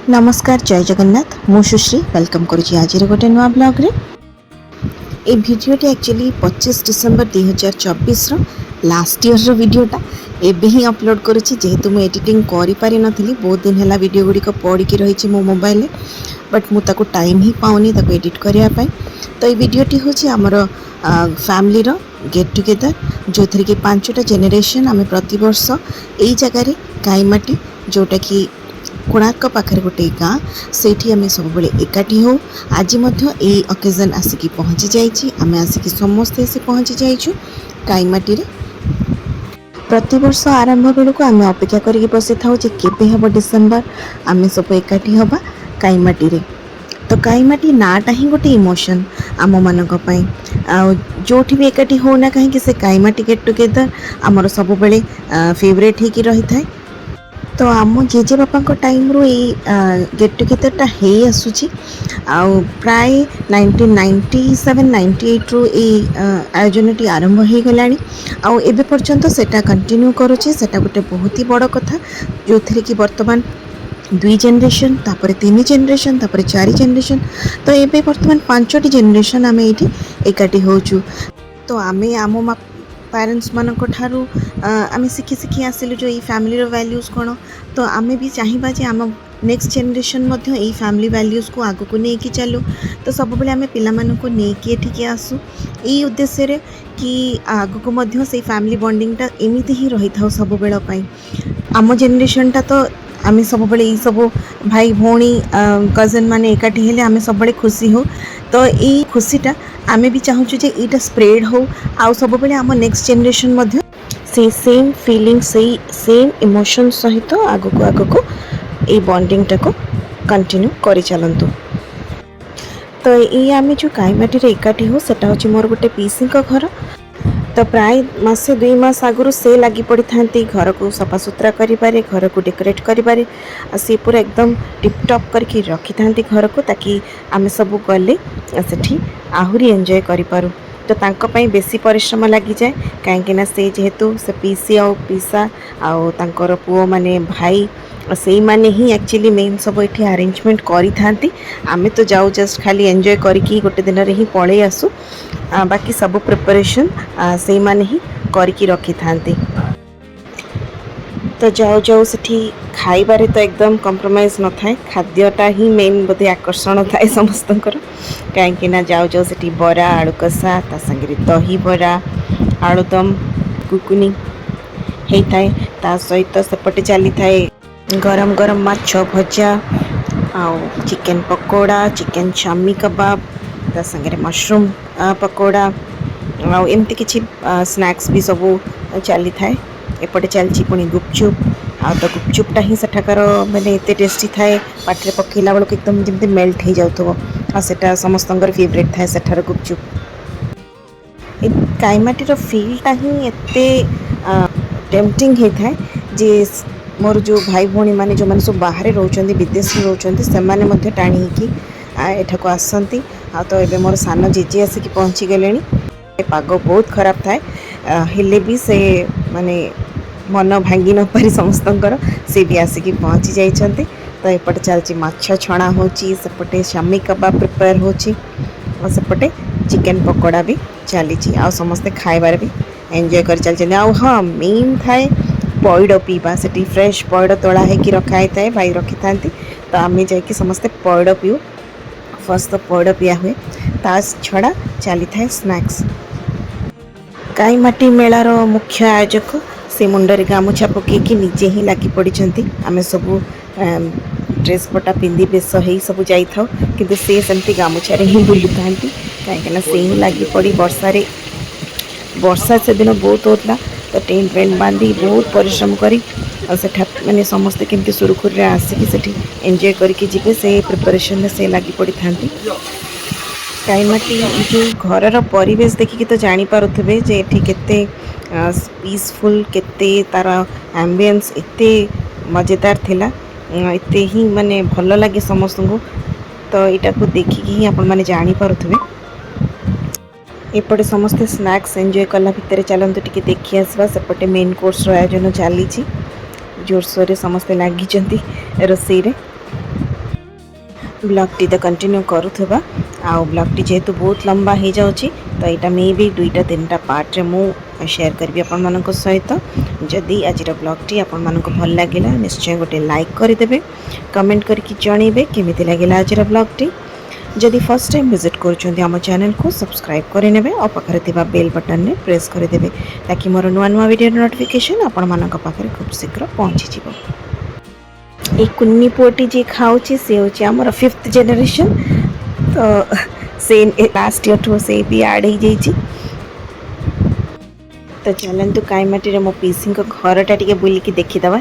नमस्कार जय जगन्नाथ मु सुश्री वेलकम करुँची आज गोटे नुआ ब्लॉग रे ए भिडियोटी एक्चुअली 25 डिसेम्बर 2024 लास्ट ईयर रो वीडियोटा एबे ही अपलोड करुँची जेहेतु मु एडिटिंग करि पारि नथिली बहुत दिन हैला वीडियो गुडी पड़ी की रही मो मोबाइल रे बट मु ताको टाइम ही पाउनी ताको एडिट करिया पाई। तो ये वीडियोटी होची हमर फैमिली रो गेट टुगेदर जो थी कि 5टा जेनेरेशन आम प्रति वर्ष यही जगार काईमाटी जोटा कि कोणार्क पाखे गोटे गाँ से आम सब एकाठी हो आज यही अकेजन आसिकी पहुँची जाइए आम आसिकी समस्ते आसी पहुँची जाइछु काईमाटी रे। प्रति वर्ष आरंभ बेलू आम अपेक्षा करके बसी था केबे हम डिसेम्बर आम सब एकाठी हवा काईमाटी रे। तो काईमाटी नाटा ही गोटे इमोशन आम मानक जो भी एकाठी होना कहीं से काईमाटी गेट टुगेदर आमर सब बेले फेवरेट ही रही था। तो आम जेजे बापा टाइम रू गेट टुगेदरटा हो आसूची प्राय 1997-98 रू आयोजन आरंभ हो गला आबे पर्यंत सेटा कंटिन्यू करुचे सेटा गोटे बहुत ही बड़ कथा जो थी कि वर्तमान 2 जेनरेशन तापर 3 जेनरेशन तापर 4 जेनरेशन तो ये बर्तमान 5टी जेनरेशन आम ये एकाठी होचु। तो आमे आम पेरेंट्स मानक ठारू आम शिखी शिखी आसिलु जो ये फैमिली वैल्यूज कौन तो आमे भी चाहिए जे आम नेक्स्ट जेनरेशन यही फैमिली वैल्यूज को आगु को लेकिन चलू। तो सब बेले आम पिलामानंको नेकी एठिके आसू यही उद्देश्य रे कि आगु को मध्य से फैमिली बॉन्डिंगटा एमिति ही रही था सब बेल पई। आम जेनरेशनटा तो आम सब बेले ये सब भाई भौणी कजन माने एकाठी हेले आम सब बेले खुशी हो। तो ये खुशीटा आमे भी चाहूँ जे यहाँ स्प्रेड हो आउ सब बेले आम नेक्स्ट जेनरेशन मध्य से सेम फीलिंग से सेम इमोशन सहित आगु को ये बॉन्डिंगटा को कंटिन्यू करि चलंतु। तो ये आम जो काईमाटी रे एकाठी हो सेटा होची मोर गोटे पीसी घर। तो प्राय मासे 2 मास आगुरी से लगी पड़ी था घर को सफा सुतरा करें घर को डेकोरेट करें सी पूरा एकदम टिपटप करके रखी था घर को ताकि आम सब गले से आहरी एंजॉय करूँ। तो तांको पई बेसी परिश्रम लगी जाए कहीं से जेहेतु से पीसी आ पीसा आउ तांकर पुओ माने भाई से माने ही एक्चुअली मेन सब ये अरेंजमेंट करी थांती। आमे तो जाऊ जस्ट खाली एंजॉय करके गोटे दिन रे ही पड़े आसू बाकी सब प्रिपरेशन से माने ही करके रखी थांती। तो जाऊ जाऊ से खाइबारे तो एकदम कंप्रोमाइज न थाए खाद्यटा ही मेन बोधे आकर्षण थाए समस्तंकर कहीं जाऊ जाऊ से बरा आलू कषा ता संगे दही बरा आलुदम गुगुनी होता है ता सहित सेपटे चली थाए गरम गरम माछ भजा आउ चिकेन पकोड़ा चिकेन चामी कबाब ता संगे मशरूम पकोड़ा आउ एमती किछि स्नैक्स भी सब चली थाए। एपटे चलची पुणी गुपचुप आ तो गुपचुपटा ही सेठाकार माने एते टेस्टी थाए पाटरे पकेला बेलू एकदम जमते मेल्ट हो जाउथबो आ सेटा समस्तंकर फेवरेट थाए सेठार गुपचुप। ए काईमाटीर फीलटा ही एते टेम्पटिंग होता है जे मोर जो भाई भौणी माने जो माने सब बाहर रोचंदी विदेश में रोचंदी से माने मध्य टाणी की एठा को आसंती आ तो एबे मोर सान जेजे आसिकी पहुँची गलेनी। पाग बहुत खराब थाए हेले भी से माने मन भांगी न पारी समस्तंकर से भी आसिकी पहुँची जाइछंती। तो एपटे चलची माछ छणा होची सेपटे शामी कबाब प्रिपेयर होची और सेपटे चिकेन पकोड़ा भी चली आ समस्ते खाइबार भी एंजॉय कर चलते। आ हाँ मेन थाए पइड पीवा से फ्रेश पइड तोड़ा होगी रखाई थाए भाई रखी था। तो आम जाकि समस्ते पइड पीऊ फर्स्ट तो पइड पिया हुए ता छड़ा चली थाए स्नैक्स। काईमाटी मेलार मुख्य आयोजक से मुंडरे गामुछा पकईकि निजे ही लगी पड़ी आम सब ड्रेस पटा पिंधि बेस हो सब जाइ कि से सेमती गामुछारे ही बुलू था कहीं से ही लगी पड़ी वर्षा से दिन बहुत होता तो टेंट वेंट बांधी बहुत परिश्रम करी मैंने समस्ते केमती सुरखुरी आसिकी से एंजॉय करके जी से प्रिपरेशन में से लगी पड़ी था। काईमाटी जो घर परिवेश देखिकी तो जानीपारे जे ये केते पीसफुल केते तार एम्बियंस एते मजेदार थिला एते ही माने भल लगे समस्त को। तो यहाँ को देखिकी ही आपण माने जानीपारे एपटे समस्ते स्नैक्स एंजॉय कला भितर चलतु टी देखी आसवा सेपटे मेन कोर्स आयोजन चली जोरसोर समस्ते लगी रोसई रे। ବ୍ଲଗ୍ଟି ତ କଣ୍ଟିନ୍ୟୁ କରୁଥିବା ଆଉ ବ୍ଲଗ୍ଟି ଯେହେତୁ ବହୁତ ଲମ୍ବା ହେଇଯାଉଛି ତ ଏଇଟା ମେ ବି 2ଟା 3ଟା ପାର୍ଟରେ ମୁଁ ସେୟାର କରିବି ଆପଣମାନଙ୍କ ସହିତ। ଯଦି ଆଜିର ବ୍ଲଗ୍ଟି ଆପଣମାନଙ୍କୁ ଭଲ ଲାଗିଲା ନିଶ୍ଚୟ ଗୋଟେ ଲାଇକ୍ କରିଦେବେ, କମେଣ୍ଟ କରିକି ଜଣାଇବେ କେମିତି ଲାଗିଲା ଆଜିର ବ୍ଲଗ୍ଟି। ଯଦି ଫର୍ଷ୍ଟ ଟାଇମ୍ ଭିଜିଟ୍ କରୁଛନ୍ତି ଆମ ଚ୍ୟାନେଲକୁ ସବସ୍କ୍ରାଇବ୍ କରିନେବେ ଆଉ ପାଖରେ ଥିବା ବେଲ୍ ବଟନରେ ପ୍ରେସ୍ କରିଦେବେ ତାକି ମୋର ନୂଆ ନୂଆ ଭିଡ଼ିଓର ନୋଟିଫିକେସନ୍ ଆପଣମାନଙ୍କ ପାଖରେ ଖୁବ୍ ଶୀଘ୍ର ପହଞ୍ଚିଯିବ। এই କୁନି ପୁଅଟି ଯିଏ ଖାଉଛି ସେ ହେଉଛି ଆମର 5th ଜେନେରେସନ୍। ତ ସେ ଲାଷ୍ଟ ଇୟରଠୁ ସେ ବି ଆଡ଼୍ ହେଇଯାଇଛି। ତ ଚାଲନ୍ତୁ କାଇମାଟିରେ ମୋ ପିସିଙ୍କ ଘରଟା ଟିକେ ବୁଲିକି ଦେଖିଦେବା।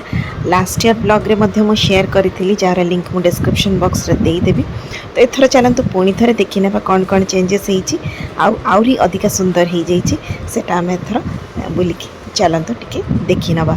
ଲାଷ୍ଟ ଇୟର ବ୍ଲଗ୍ରେ ମଧ୍ୟ ମୁଁ ସେୟାର କରିଥିଲି ଯାହାର ଲିଙ୍କ୍ ମୁଁ ଡେସ୍କ୍ରିପସନ୍ ବକ୍ସରେ ଦେଇଦେବି। ତ ଏଥର ଚାଲନ୍ତୁ ପୁଣି ଥରେ ଦେଖିନେବା କ'ଣ କ'ଣ ଚେଞ୍ଜେସ୍ ହେଇଛି ଆଉ ଆହୁରି ଅଧିକା ସୁନ୍ଦର ହେଇଯାଇଛି ସେଇଟା ଆମେ ଏଥର ବୁଲିକି ଚାଲନ୍ତୁ ଟିକେ ଦେଖିନେବା।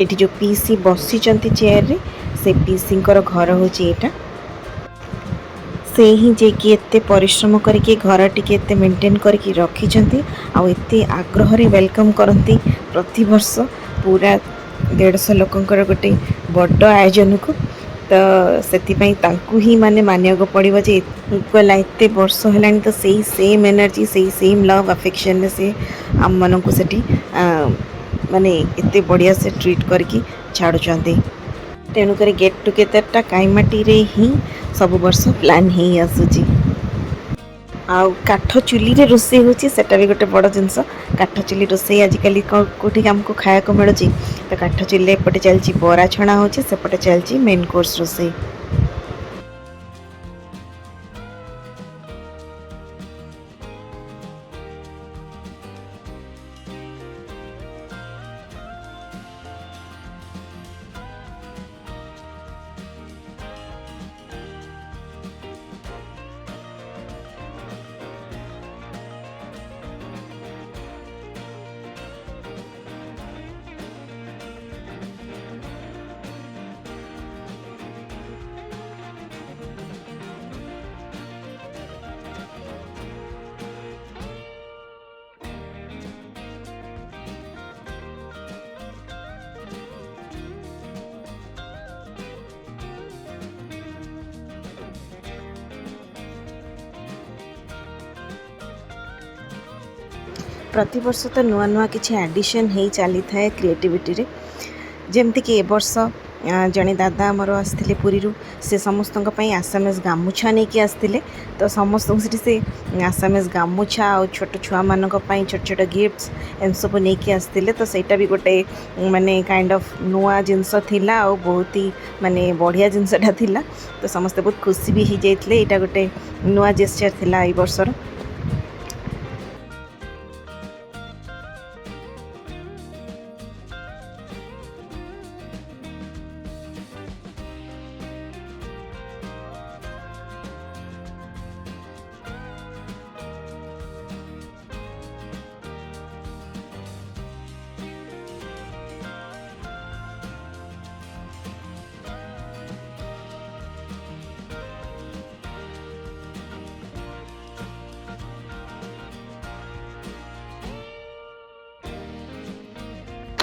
ଏଠି ଯେଉଁ ପିସି ବସିଛନ୍ତି ଚେୟାରରେ ସେ ପିସିଙ୍କର ଘର ହେଉଛି ଏଇଟା। ସେ ହିଁ ଯିଏକି ଏତେ ପରିଶ୍ରମ କରିକି ଘରଟିକେ ଏତେ ମେଣ୍ଟେନ୍ କରିକି ରଖିଛନ୍ତି ଆଉ ଏତେ ଆଗ୍ରହରେ ୱେଲକମ୍ କରନ୍ତି ପ୍ରତିବର୍ଷ ପୁରା 150 ଲୋକଙ୍କର ଗୋଟେ ବଡ଼ ଆୟୋଜନକୁ। ତ ସେଥିପାଇଁ ତାଙ୍କୁ ହିଁ ମାନିବାକୁ ପଡ଼ିବ ଯେ ଗଲା ଏତେ ବର୍ଷ ହେଲାଣି ତ ସେଇ ସେମ୍ ଏନର୍ଜି ସେଇ ସେମ୍ ଲଭ୍ ଆଫେକ୍ସନ୍ରେ ସେ ଆମମାନଙ୍କୁ ସେଠି ମାନେ ଏତେ ବଢ଼ିଆ ସେ ଟ୍ରିଟ୍ କରିକି ଛାଡ଼ୁଛନ୍ତି। ତେଣୁକରି ଗେଟ୍ ଟୁଗେଦରଟା କାଇମାଟିରେ ହିଁ ସବୁ ବର୍ଷ ପ୍ଲାନ୍ ହେଇ ଆସୁଛି। ଆଉ କାଠ ଚୁଲିରେ ରୋଷେଇ ହେଉଛି ସେଟା ବି ଗୋଟେ ବଡ଼ ଜିନିଷ। କାଠ ଚୁଲି ରୋଷେଇ ଆଜିକାଲି କେଉଁଠି ଆମକୁ ଖାଇବାକୁ ମିଳୁଛି। ତ କାଠ ଚୁଲିରେ ଏପଟେ ଚାଲିଛି ବରା ଛଣା ହେଉଛି, ସେପଟେ ଚାଲିଛି ମେନ୍ କୋର୍ସ ରୋଷେଇ। ପ୍ରତିବର୍ଷ ତ ନୂଆ ନୂଆ କିଛି ଆଡ଼ିସନ୍ ହେଇ ଚାଲିଥାଏ କ୍ରିଏଟିଭିଟିରେ। ଯେମିତିକି ଏ ବର୍ଷ ଜଣେ ଦାଦା ଆମର ଆସିଥିଲେ ପୁରୀରୁ, ସେ ସମସ୍ତଙ୍କ ପାଇଁ ଆସାମିଜ ଗାମୁଛା ନେଇକି ଆସିଥିଲେ। ତ ସମସ୍ତଙ୍କୁ ସେଠି ସେ ଆସାମିଜ ଗାମୁଛା ଆଉ ଛୋଟ ଛୁଆମାନଙ୍କ ପାଇଁ ଛୋଟ ଛୋଟ ଗିଫ୍ଟସ୍ ଏମିତି ସବୁ ନେଇକି ଆସିଥିଲେ। ତ ସେଇଟା ବି ଗୋଟେ କାଇଣ୍ଡ ଅଫ୍ ନୂଆ ଜିନିଷ ଥିଲା ଆଉ ବହୁତ ହି ବଢ଼ିଆ ଜିନିଷଟା ଥିଲା। ତ ସମସ୍ତେ ବହୁତ ଖୁସି ବି ହେଇଯାଇଥିଲେ। ଏଇଟା ଗୋଟେ ନୂଆ ଜେସ୍ଚର ଥିଲା ଏଇ ବର୍ଷର।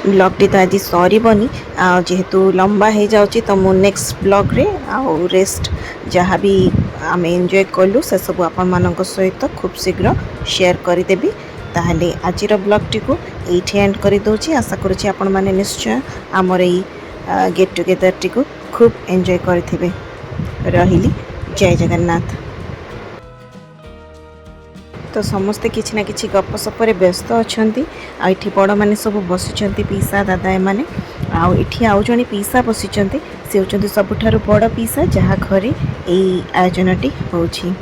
ब्लॉगटी तो आज सरीबनी जेहेतु लंबा हो जाऊँगी तो मु नेक्स्ट ब्लॉग रे आउ रेस्ट जहाँ भी आम एंजॉय कलु से सब आपण मानक सहित खूब शीघ्र शेयर करदेवी। ताहले आजिर ब्लॉगटी को एठी एंड कर दूची। आशा करुँची आपण माने निश्चय आमर ई गेट टुगेदर टी को खूब एंजॉय करथिबे। रहिली जय जगन्नाथ। तो समस्ते किछि ना किछि गपसपरे व्यस्त अछंती। आ इठी बड़ माने सब बसिचंती पीसा दादा एमाने। आ इठी आउ जणी पीसा बसिचंती से होचंती सबुठारु बड़ पीसा जहा घरे एई आयोजनटी होछि।